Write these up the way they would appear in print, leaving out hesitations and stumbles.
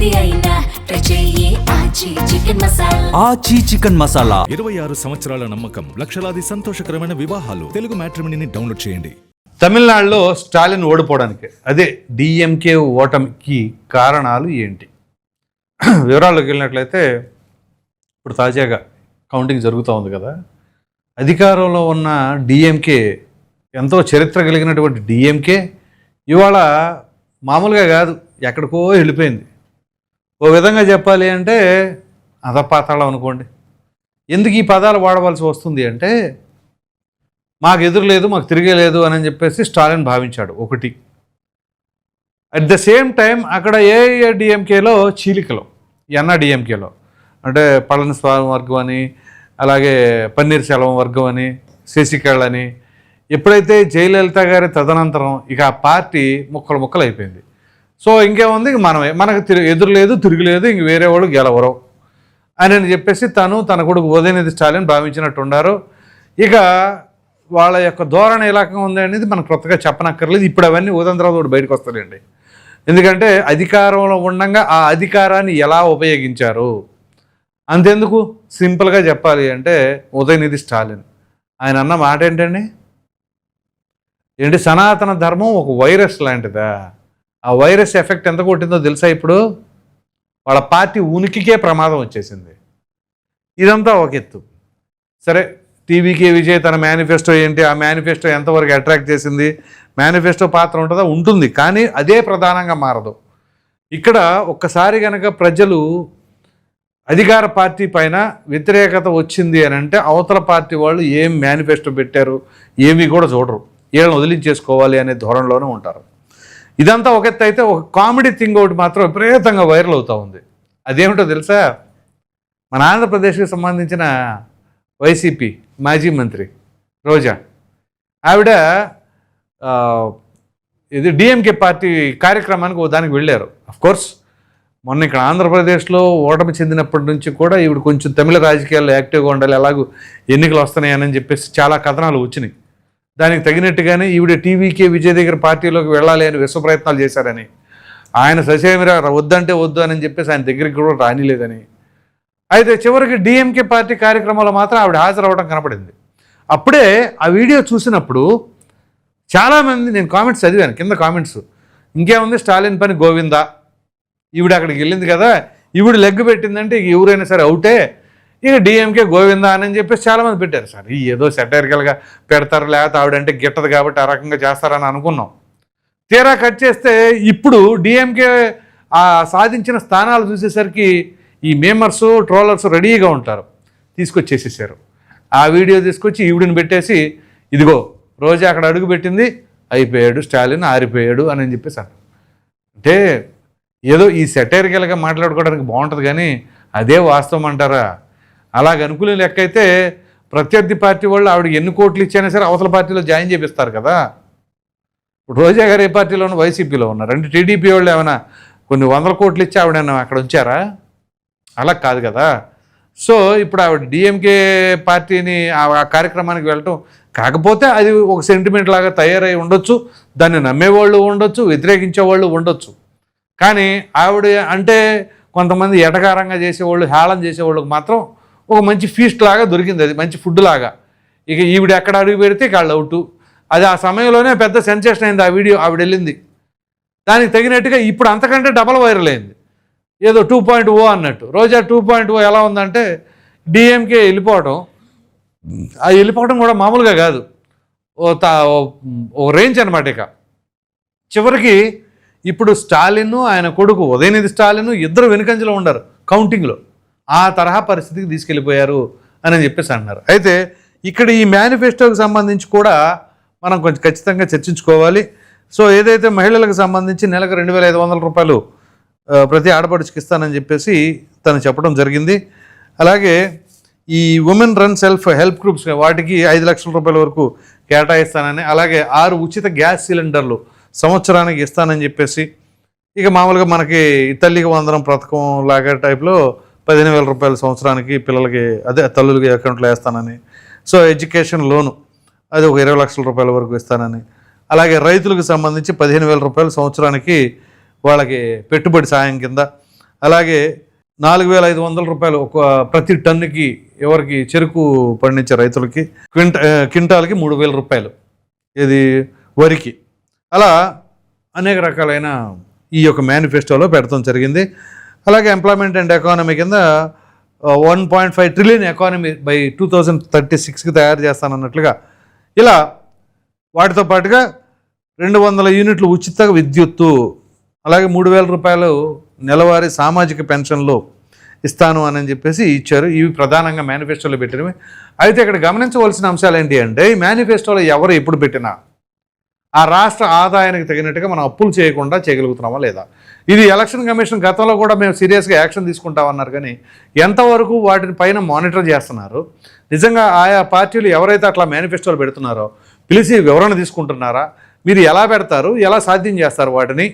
ఏది అయినా ట్రై చెయ్యి ఆచి చికెన్ మసాలా. ఆచి చికెన్ మసాలా 26 సంవత్సరాల నమ్మకం, లక్షలాది సంతోషకరమైన వివాహాలు. తెలుగు మ్యాట్రిమోనీని డౌన్లోడ్ చేయండి. తమిళనాడులో స్టాలిన్ ఓడిపోవడానికి, అదే డిఎంకే ఓటమికి కారణాలు ఏంటి? వివరాల్లోకి వెళ్ళినట్లయితే, ఇప్పుడు తాజాగా కౌంటింగ్ జరుగుతూ ఉంది కదా, అధికారంలో ఉన్న డిఎంకే, ఎంతో చరిత్ర కలిగినటువంటి డిఎంకే ఇవాళ మామూలుగా కాదు, ఎక్కడికో వెళ్ళిపోయింది. ఓ విధంగా చెప్పాలి అంటే అధపాతాళం అనుకోండి. ఎందుకు ఈ పదాలు వాడవలసి వస్తుంది అంటే, మాకు ఎదురు లేదు, మాకు తిరిగేలేదు అని చెప్పేసి స్టాలిన్ భావించాడు ఒకటి. అట్ ద సేమ్ టైం అక్కడ ఏఐఏడిఎంకేలో చీలికలు, ఎన్ఆర్డిఎంకేలో అంటే పళనిస్వామి వర్గం అని, అలాగే పన్నీర్ సెల్వం వర్గం అని, శశికళ అని, ఎప్పుడైతే జయలలిత గారి తదనంతరం ఇక ఆ పార్టీ ముక్కలు అయిపోయింది. సో ఇంకేముంది, మనకు ఎదురు లేదు, తిరుగులేదు, ఇంక వేరే వాళ్ళు గెలవరు అని చెప్పేసి తన కొడుకు ఉదయనిధి స్టాలిన్ భావించినట్టున్నారు. ఇక వాళ్ళ యొక్క ధోరణి ఏ రకంగా ఉంది అనేది మనకు కొత్తగా చెప్పనక్కర్లేదు. ఇప్పుడు అవన్నీ ఉదంతరావు బయటకు వస్తాయండి. ఎందుకంటే అధికారంలో ఉండగా ఆ అధికారాన్ని ఎలా ఉపయోగించారు అంతెందుకు, సింపుల్గా చెప్పాలి అంటే ఉదయనిధి స్టాలిన్ ఆయన అన్న మాట ఏంటండి, సనాతన ధర్మం ఒక వైరస్ లాంటిదా, ఆ వైరస్ ఎఫెక్ట్ ఎంత కొట్టిందో తెలుసా? ఇప్పుడు వాళ్ళ పార్టీ ఉనికికే ప్రమాదం వచ్చేసింది. ఇదంతా ఒక ఎత్తు. సరే, టీవీకే విజయ్ తన మేనిఫెస్టో ఏంటి, ఆ మేనిఫెస్టో ఎంతవరకు అట్రాక్ట్ చేసింది, మేనిఫెస్టో పాత్ర ఉంటుందా? ఉంటుంది, కానీ అదే ప్రధానంగా మారదు. ఇక్కడ ఒక్కసారి కనుక ప్రజలు అధికార పార్టీ పైన వ్యతిరేకత వచ్చింది అని అంటే అవతల పార్టీ వాళ్ళు ఏం మేనిఫెస్టో పెట్టారు ఏమీ కూడా చూడరు, వీళ్ళని వదిలించేసుకోవాలి అనే ధోరణిలోనే ఉంటారు. ఇదంతా ఒక ఎత్తు అయితే, ఒక కామెడీ థింగ్ ఒకటి మాత్రం విపరీతంగా వైరల్ అవుతూ ఉంది. అదేమిటో తెలుసా? మన ఆంధ్రప్రదేశ్కి సంబంధించిన వైసీపీ మాజీ మంత్రి రోజా, ఆవిడ ఇది డిఎంకే పార్టీ కార్యక్రమానికి దానికి వెళ్ళారు. అఫ్కోర్స్ మొన్న ఇక్కడ ఆంధ్రప్రదేశ్లో ఓటమి చెందినప్పటి నుంచి కూడా ఈవిడ కొంచెం తమిళ రాజకీయాల్లో యాక్టివ్గా ఉండాలి, ఎలాగూ ఎన్నికలు వస్తున్నాయని చెప్పేసి చాలా కథనాలు వచ్చినాయి. దానికి తగినట్టుగానే ఈవిడ టీవీకే విజయ్ దగ్గర పార్టీలోకి వెళ్ళాలి అని విశ్వ ప్రయత్నాలు చేశారని, ఆయన ససేమిరా వద్దంటే వద్దు అని చెప్పేసి ఆయన దగ్గరికి కూడా రానిలేదని. అయితే చివరికి డిఎంకే పార్టీ కార్యక్రమాల్లో మాత్రం ఆవిడ హాజరవ్వడం కనపడింది. అప్పుడే ఆ వీడియో చూసినప్పుడు చాలామంది, నేను కామెంట్స్ చదివాను, కింద కామెంట్స్, ఇంకేముంది స్టాలిన్ పని గోవిందా, ఈవిడ అక్కడికి వెళ్ళింది కదా, ఈవిడ లెగ్ పెట్టిందంటే ఇక ఎవరైనా సరే అవుటే, ఇక డిఎంకే గోవిందా అని చెప్పేసి చాలామంది పెట్టారు. సార్ ఏదో సెటైరికల్గా పెడతారు, లేకపోతే ఆవిడంటే గిట్టదు కాబట్టి ఆ రకంగా చేస్తారని అనుకున్నాం. తీరా కట్ చేస్తే ఇప్పుడు డిఎంకే ఆ సాధించిన స్థానాలు చూసేసరికి ఈ మేమర్స్ ట్రోలర్స్ రెడీగా ఉంటారు, తీసుకొచ్చేసేసారు. ఆ వీడియో తీసుకొచ్చి ఈవిడిని పెట్టేసి, ఇదిగో రోజా అక్కడ అడుగు పెట్టింది, అయిపోయాడు స్టాలిన్, ఆరిపోయాడు అని చెప్పేసి అన్నారు. అంటే ఏదో ఈ సెటైరికల్గా మాట్లాడుకోవడానికి బాగుంటుంది, కానీ అదే వాస్తవం అంటారా? అలాగ అనుకునే లెక్క అయితే ప్రత్యర్థి పార్టీ వాళ్ళు ఆవిడకి ఎన్ని కోట్లు ఇచ్చైనా సరే అవతల పార్టీలో జాయిన్ చేపిస్తారు కదా. ఇప్పుడు రోజా గారు ఏ పార్టీలో ఉన్న, వైసీపీలో ఉన్నారు అంటే టీడీపీ వాళ్ళు ఏమైనా కొన్ని వందల కోట్లు ఇచ్చి ఆవిడైనా అక్కడ ఉంచారా? అలా కాదు కదా. సో ఇప్పుడు ఆవిడ డిఎంకే పార్టీని ఆ కార్యక్రమానికి వెళ్ళటం, కాకపోతే అది ఒక సెంటిమెంట్ లాగా తయారై ఉండొచ్చు, దాన్ని నమ్మేవాళ్ళు ఉండొచ్చు, వ్యతిరేకించే వాళ్ళు ఉండొచ్చు. కానీ ఆవిడ అంటే కొంతమంది ఎటకారంగా చేసేవాళ్ళు, హేళన చేసేవాళ్ళకి మాత్రం ఒక మంచి ఫీస్ట్ లాగా దొరికింది, అది మంచి ఫుడ్ లాగా. ఇక ఈవిడ ఎక్కడ అడుగు పెడితే ఇక వాళ్ళు అవుట్. అది ఆ సమయంలోనే పెద్ద సెన్సేషన్ అయింది ఆ వీడియో, ఆవిడ వెళ్ళింది. దానికి తగినట్టుగా ఇప్పుడు అంతకంటే డబల్ వైరల్ అయింది, ఏదో 2.0 అన్నట్టు. రోజా 2.0 ఎలా ఉందంటే, డిఎంకే వెళ్ళిపోవడం, ఆ వెళ్ళిపోవడం కూడా మామూలుగా కాదు, ఓ రేంజ్ అనమాట. ఇక చివరికి ఇప్పుడు స్టాలిన్, ఆయన కొడుకు ఉదయనిధి స్టాలిన్ ఇద్దరు వెనుకంజలో ఉండరు కౌంటింగ్లో. ఆ తరహా పరిస్థితికి తీసుకెళ్ళిపోయారు అని చెప్పేసి అన్నారు. అయితే ఇక్కడ ఈ మేనిఫెస్టోకి సంబంధించి కూడా మనం కొంచెం ఖచ్చితంగా చర్చించుకోవాలి. సో ఏదైతే మహిళలకు సంబంధించి నెలకు 2,500 రూపాయలు ప్రతి ఆడపడుచుకి ఇస్తానని చెప్పేసి తను చెప్పడం జరిగింది. అలాగే ఈ women run self help groups వాటికి 5 లక్షల రూపాయల వరకు కేటాయిస్తానని, అలాగే 6 ఉచిత గ్యాస్ సిలిండర్లు సంవత్సరానికి ఇస్తానని చెప్పేసి, ఇక మామూలుగా మనకి తల్లికి వందనం పథకం లాగా టైప్లో 15,000 రూపాయలు సంవత్సరానికి పిల్లలకి, అదే తల్లులకి అకౌంట్లో వేస్తానని. సో ఎడ్యుకేషన్ లోను అది ఒక 20 లక్షల రూపాయల వరకు ఇస్తానని, అలాగే రైతులకు సంబంధించి 15,000 రూపాయలు సంవత్సరానికి వాళ్ళకి పెట్టుబడి సాయం కింద, అలాగే 4,500 రూపాయలు ప్రతి టన్నుకి ఎవరికి చెరుకు పండించే రైతులకి, క్వింటాల్కి 3,000 రూపాయలు ఇది వరికి. అలా అనేక రకాలైన ఈ యొక్క మేనిఫెస్టోలో పెడతాం జరిగింది. అలాగే ఎంప్లాయ్మెంట్ అండ్ ఎకానమీ కింద 1.5 ట్రిలియన్ ఎకానమీ బై 2036కి తయారు చేస్తానన్నట్లుగా, ఇలా వాటితో పాటుగా 200 యూనిట్లు ఉచిత విద్యుత్తు, అలాగే 3,000 రూపాయలు నెలవారీ సామాజిక పెన్షన్లు ఇస్తాను అని చెప్పేసి ఇచ్చారు. ఇవి ప్రధానంగా మేనిఫెస్టోలో పెట్టినవి. అయితే ఇక్కడ గమనించవలసిన అంశాలు ఏంటి అంటే, ఈ మేనిఫెస్టోలో ఎవరు ఎప్పుడు పెట్టినా ఆ రాష్ట్ర ఆదాయానికి తగినట్టుగా మనం అప్పులు చేయకుండా చేయగలుగుతున్నామా లేదా? ఇది ఎలక్షన్ కమిషన్ గతంలో కూడా మేము సీరియస్గా యాక్షన్ తీసుకుంటామన్నారు, కానీ ఎంతవరకు వాటిని పైన మానిటర్ చేస్తున్నారు? నిజంగా ఆయా పార్టీలు ఎవరైతే అట్లా మేనిఫెస్టోలు పెడుతున్నారో పిలిచి వివరణ తీసుకుంటున్నారా? మీరు ఎలా పెడతారు, ఎలా సాధ్యం చేస్తారు వాటిని?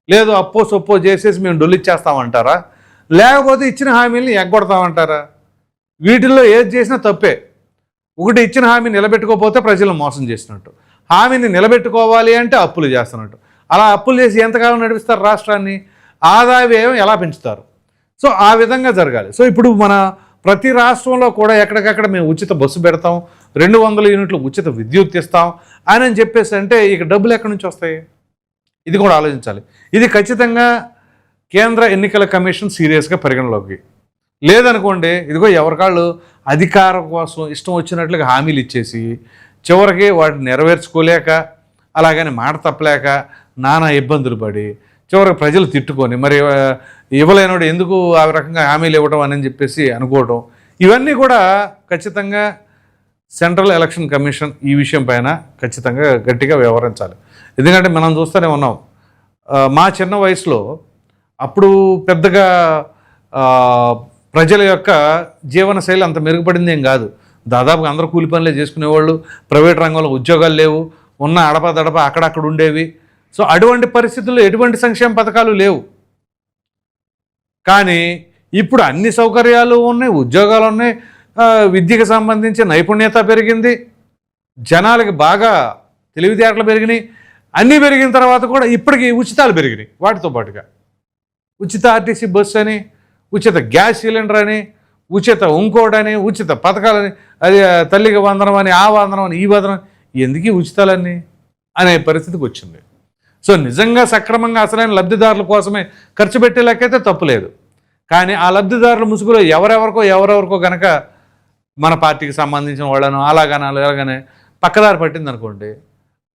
లేదు అప్పో సొప్పో చేసేసి మేము డొల్లిచ్చేస్తామంటారా? లేకపోతే ఇచ్చిన హామీల్ని ఎగ్గొడతామంటారా? వీటిల్లో ఏది చేసినా తప్పే. ఒకటి, ఇచ్చిన హామీ నిలబెట్టుకోకపోతే ప్రజలను మోసం చేసినట్టు, హామీని నిలబెట్టుకోవాలి అంటే అప్పులు చేస్తున్నట్టు. అలా అప్పులు చేసి ఎంతకాలం నడిపిస్తారు రాష్ట్రాన్ని? ఆదాయ వ్యయం ఎలా పెంచుతారు? సో ఆ విధంగా జరగాలి. సో ఇప్పుడు మన ప్రతి రాష్ట్రంలో కూడా ఎక్కడికక్కడ మేము ఉచిత బస్సు పెడతాం, 200 యూనిట్లు ఉచిత విద్యుత్ ఇస్తాం అని చెప్పేసి అంటే ఇక డబ్బులు ఎక్కడి నుంచి వస్తాయి? ఇది కూడా ఆలోచించాలి. ఇది ఖచ్చితంగా కేంద్ర ఎన్నికల కమిషన్ సీరియస్గా పరిగణలోకి లేదనుకోండి, ఇదిగో ఎవరికాళ్ళు అధికారం కోసం ఇష్టం వచ్చినట్లుగా హామీలు ఇచ్చేసి చివరికి వాటిని నెరవేర్చుకోలేక, అలాగని మాట తప్పలేక నానా ఇబ్బందులు పడి చివరికి ప్రజలు తిట్టుకొని, మరి ఇవ్వలేనోడు ఎందుకు ఆ రకంగా హామీలు ఇవ్వడం అని చెప్పేసి అనుకోవడం, ఇవన్నీ కూడా ఖచ్చితంగా సెంట్రల్ ఎలక్షన్ కమిషన్ ఈ విషయం పైన ఖచ్చితంగా గట్టిగా వ్యవహరించాలి. ఎందుకంటే మనం చూస్తూనే ఉన్నాం, మా చిన్న వయసులో అప్పుడు పెద్దగా ప్రజల యొక్క జీవనశైలి అంత మెరుగుపడింది ఏం కాదు. దాదాపుగా అందరూ కూలి పనులే చేసుకునేవాళ్ళు, ప్రైవేట్ రంగంలో ఉద్యోగాలు లేవు, ఉన్న అడపదడప అక్కడక్కడ ఉండేవి. సో అటువంటి పరిస్థితుల్లో ఎటువంటి సంక్షేమ పథకాలు లేవు. కానీ ఇప్పుడు అన్ని సౌకర్యాలు ఉన్నాయి, ఉద్యోగాలు ఉన్నాయి, విద్యకు సంబంధించి నైపుణ్యత పెరిగింది, జనాలకి బాగా తెలివితేటలు పెరిగినాయి. అన్నీ పెరిగిన తర్వాత కూడా ఇప్పటికీ ఉచితాలు పెరిగినాయి. వాటితో పాటుగా ఉచిత ఆర్టీసీ బస్సు అని, ఉచిత గ్యాస్ సిలిండర్ అని, ఉచిత ఇంకోటని, ఉచిత పథకాలని, అది తల్లికి వందనం అని, ఆ వందనం అని, ఈ వందనం, ఎందుకు ఉచితాలన్నీ అనే పరిస్థితికి వచ్చింది. సో నిజంగా సక్రమంగా అసలైన లబ్ధిదారుల కోసమే ఖర్చు పెట్టే లెక్కైతే తప్పులేదు. కానీ ఆ లబ్ధిదారుల ముసుగులో ఎవరెవరికో కనుక మన పార్టీకి సంబంధించిన వాళ్ళను అలాగనే పక్కదారి పట్టింది అనుకోండి,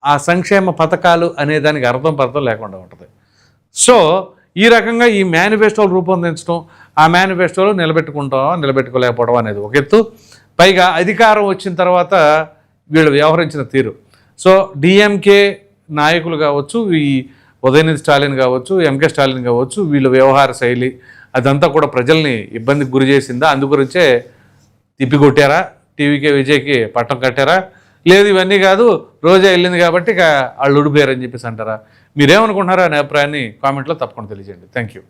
ఆ సంక్షేమ పథకాలు అనే దానికి అర్థం పర్థం లేకుండా ఉంటుంది. సో ఈ రకంగా ఈ మేనిఫెస్టోలు రూపొందించడం, ఆ మేనిఫెస్టోలు నిలబెట్టుకోలేకపోవడం అనేది ఒక ఎత్తు. పైగా అధికారం వచ్చిన తర్వాత వీళ్ళు వ్యవహరించిన తీరు. సో డిఎంకే నాయకులు కావచ్చు, ఈ ఉదయనిధి స్టాలిన్ కావచ్చు, ఎంకే స్టాలిన్ కావచ్చు, వీళ్ళ వ్యవహార శైలి అదంతా కూడా ప్రజల్ని ఇబ్బందికి గురి చేసిందా? అందుగురించే తిప్పికొట్టారా? టీవీకే విజయ్కి పట్టం కట్టారా? లేదు ఇవన్నీ కాదు, రోజా వెళ్ళింది కాబట్టి ఇక వాళ్ళు ఉడిపోయారని చెప్పేసి అంటారా? మీరేమనుకుంటున్నారా అనే అభిప్రాయాన్ని కామెంట్లో తప్పకుండా తెలియజేయండి. Thank you.